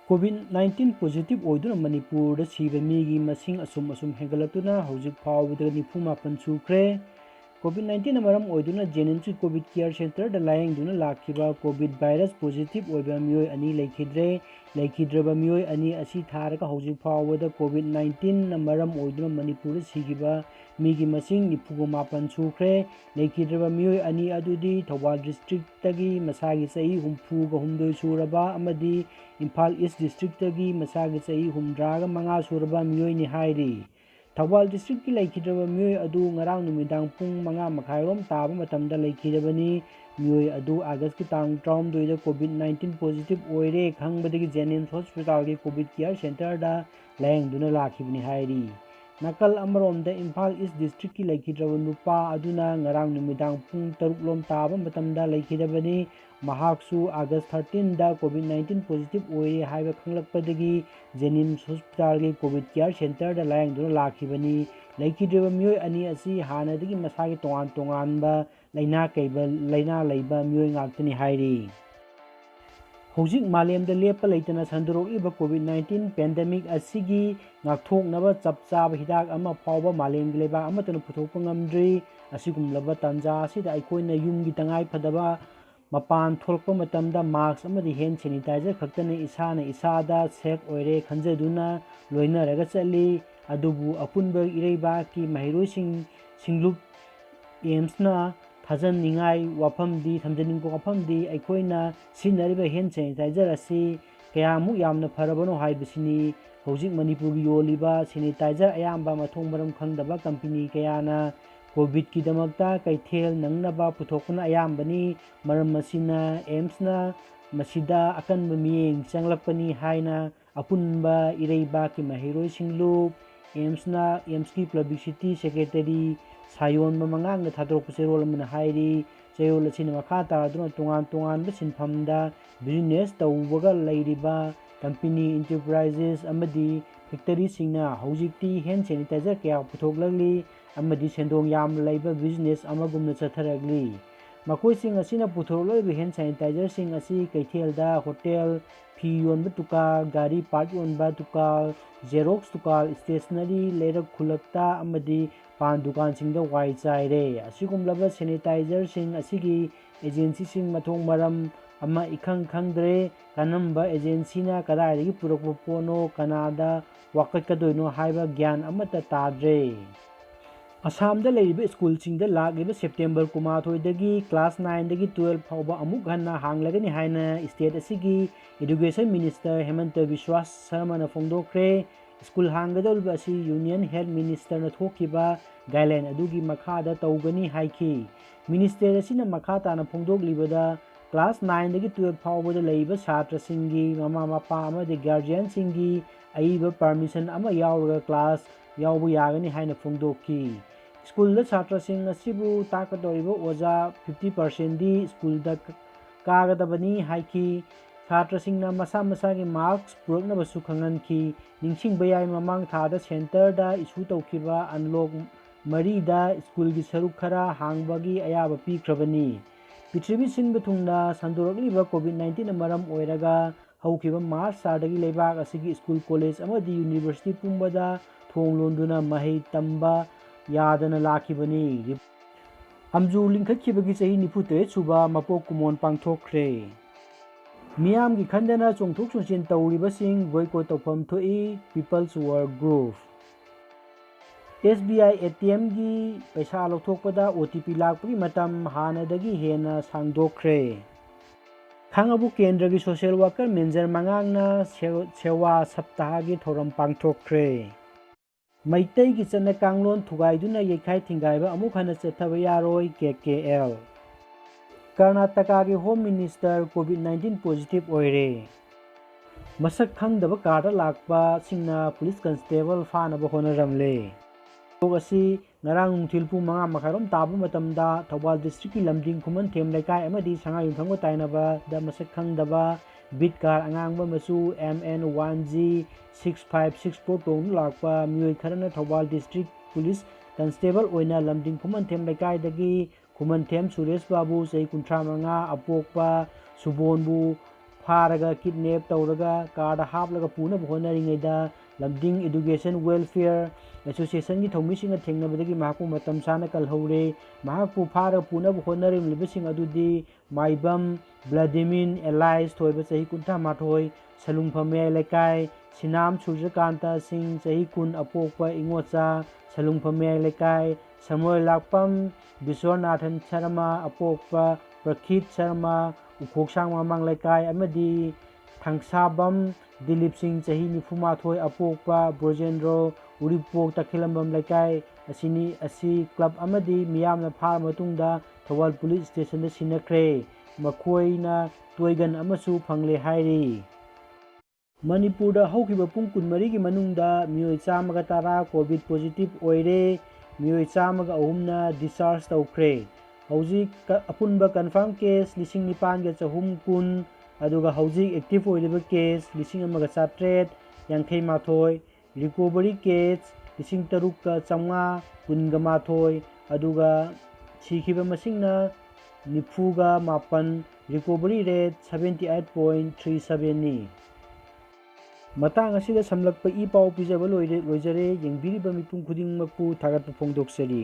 COVID-19 positive होइदुना Manipur सिबा मीगी मसिंग assume हेंगलतुना हौजिक फावबदा 94 सुख्रे। COVID-19 मरम होइदुना जेनिम्स Covid care centre दा लायंगदुना लाखिबा Covid virus positive होइबा मियोय अनि लेखिद्रबा मियोय अनि असि थारका हौजिक फावबदा COVID-19 मरम होइदुना मणिपुर सिगिबा मीगी मसिंग 94 सुख्रे। लेखिद्रबा मियोय अनि अदुदी थौबाल डिस्ट्रिक्ट तगी मसागी सही 34 सुरबा अमदी इम्फाल ईस्ट डिस्ट्रिक्ट तगी मसागी सही 35 सुरबा मियोय नि हाइरी। थौबाल डिस्ट्रिक्ट की लेखिद्रबा मियोय अदु ngarang नुमिदांग पुंग 5 मखाइरोम ताबा मतमदा लेखिदबनी। मियोय अदु अगस्त की तांग 12 दा COVID-19 पॉजिटिव ओइरे खंगबदगी जेनिम्स हॉस्पिटल की कोविड केयर सेंटर दा लायंगदुना लाखिबनी हाइरी। नकल अमरोम दा इम्फाल ईस्ट डिस्ट्रिक्ट की लेखिद्रबा नुपा अदुना ngarang नुमिदांग पुंग 6 लोम ताबा मतमदा लेखिदबनी। महाक्सु अगस्त 13 दा COVID-19 पॉजिटिव ओइरे हाइबा खंगलकपदगी जेनिम्स हॉस्पिटल की कोविड केयर सेंटर दा लायंगदुना लाखिबनी। लेखिद्रबा मियोय अनि असि हानादगी मसागी तोंगान तोंगानबा लैना लैबा मियोय ngaktani हाइरी। हौजिक मालेमदा लेप्पा लैतना संदरोक्लिबा COVID-19 पेंडेमिक असिगी ngakthoknaba chapchaba hidak ama phawba malemgi leba amatana puthokpa ngamdri। असिगुमलबा तंजा असिदा अइखोइना युमगी तंगाई फदबा मपान थोलकपा मतमदा मास्क अमदी हैंड सैनिटाइजर खक्तने इसाना इसादा सेफ ओइरे खंजदुना लोइनरगा चली। अदुबु अपुनबा इरैबा की महिरोइसिंग एम्सना थाजनिंगाई वाफमदी थमजनिंगको वाफमदी अइखोइना सिनरिबा हैंड सैनिटाइजर असि कयामुक यामना फरबनो हाइबसिनी। हौजिक मणिपुर योलिबा सैनिटाइजर अयाम्बा मथोंग मरम खंगदबा कंपनी कयाना कोविड की दमकता कैथेल नंगनबा पुथोकना अयाम्बनी। मरम मसिना एम्सना मसिदा अकनबा मियेंग चंगलकपनी हाइना अपुनबा इरैबा की महिरोइसिंग एम्स की पब्लिसिटी सेक्रेटरी सायोन मंगांग थादोरप चेरोल मन हाइरी। चेरोल असिन मखा तादुना तोंगान तोंगान सिनफमदा बिजनेस तौबगा लैरिबा कंपनी इंटरप्राइजेस अमदी फैक्टरी सिंगना हौजिकती हैंड सैनिटाइजर कया पुथोकलगली अमदी सेंदोंग याम लैबा बिजनेस अमगुमना चथरगली। मकोइसिंग असिना पुथोकलगली हैंड सैनिटाइजर सिंग असि कैथेलदा होटल फी योनबा तुकाल गाड़ी पार्ट योनबा तुकाल जेरोक्स तुकाल स्टेशनरी लेरक खुलकता अमदी पान दुकान सिंगदा वाई चाइरे। असिगुमलबा सैनिटाइजर सिंग असिगी एजेंसी सिंग मथोंग मरम अमा इखंग खंगद्रे कनम्बा एजेंसीना कदाइदगी पुरकपा पोनो कनादा वाकटकदोइनो हाइबा ज्ञान अमता ताद्रे। असम स्कूल लाग सेप्टेम्बर 12 क्लास 9 12 फाउबा अमुक हन्ना हांगलगनी हाइना स्टेट असिगी एजुकेशन मिनिस्टर हेमंत बिश्वा शर्मा फोंदोक्रे। स्कूल हांगदौरिबा असि यूनियन हेल्थ मिनिस्टर थोकिबा गाइडलाइन अदुगी मखादा तौगनी हाइखी। मिनिस्टर असिना मखा ताना फोंदोक्लिबदा क्लास 9 12 फाउबदा लैबा छात्र सिंगी ममा मपा अमदि गार्जियन सिंगी अइबा परमिशन अमा यावरगा क्लास यावबु यागनी हाइना फोंदोक्की। स्कूल छात्र सिंह असिबु ताकदौरिबा ओजा 50% दी स्कूल कागदबनी हाइखी। छात्र सिंहना मसा मसागी मार्क्स पुरकनबसु खंगनखी। निंगसिंगबा याय ममांग थादा सेंटर दा इशू तौखिबा अनलॉक 3 दा स्कूल की सरुक खरा हांगबगी अयाबा पीख्रबनी। पृथ्वी सिंह थुंगना संदोरकलिबा COVID-19 मरम ओइरगा हौखिबा मार्च सादगी लेबाक असिगी स्कूल कॉलेज अमदी यूनिवर्सिटी पुंबदा थोंग लोंदुना महे तंबा यादना लाखिबनी। अमजू लिंखखिबगी चही 94 सुबा मपोक कुमोन पांगथोक्रे। मियाम की खंडना चोंथोक चोंचिन तौरिबसिंग बोयकॉट तौफम थोई people's work group. SBI ATM की पैसा लौथोकपदा OTP लाकपगी मतम हानदगी हेना सांगदोक्रे। खांगबु केंद्र की सोशल वर्कर मेंजर मंगांगना सेवा सप्ताह की थौरम पांगथोक्रे। मैतै की चना कांगलोन थुगाइदुना येखाइ थिंगाइबा अमुक हना चथबा यारोय KKL। कर्नाटका की होम मिनिस्टर COVID-19 पॉजिटिव ओइरे। मसक खंगदबा कारदा लाकपा सिंगना पुलिस कांस्टेबल फानबा होनरमले। लोगसी ngarang nungthil pu 5 makarom tabu matamda Thawal district ki lamding khuman them laikai amadi sanga yungthangwa tainaba da masak khangdaba bitkar angangba masu MN1G 6564 tong lakpa mioi kharana Thawal district police constable oina lamding khuman them laikai dagi khuman them Suresh Babu sei 35 apokpa subonbu फारगा kidnap तौरगा कारदा हापलगा पुनब होनरिङैदा Lumding education welfare association की थौमिसिंग थेंनबदगी महाकु मतम साना कलहौरे महाकु फारगा पुनब होनरिङलिबसिंग अदुदी Maibam ब्लादिमिन alias थोइबा चही कुंथा माथोय सलुंगफमे लेकाय सिनाम सूर्यकांता सिंह चही कुन अपोकपा इंगोचा सलुंगफमे लेकाय समोय लाकपम विश्वनाथन शर्मा अपोकपा प्रखित शर्मा उखोकसांग ममांग लेकाय अमदी थांगसाबम दिलीप सिंह चही निफुमाथोय अपोकपा ब्रोजेंद्रो उरिपोक तखिलंबम लेकाय असी क्लब अमदी मियामना फार मतुंगदा थवल पुलिस स्टेशन सिनख्रे मखोइना टोयगन अमसु फंगले हाइरी मणिपुर हौखिबा पुंग कुनमरी की मनुंगदा मियोय चामगा तारा कोविड पॉजिटिव ओइरे मियोय चामगा अहुमना डिस्चार्ज तौख्रे हौजिक अपुनबा कन्फर्म केस 9,910 अदुगा हौजिक एक्टिव ओइलिबा केस 1,700 रिकवरी केस 3,915 अदुगा सिखिबा मसिंगना 94 रिकवरी रेट 78.37 नि मतंग असिदा समलकपा ई पाउ पिजबा लोइजरे यंगबिरिबा मिपुं खुदिंगमकपु थागतपा फोंदोक्चरी।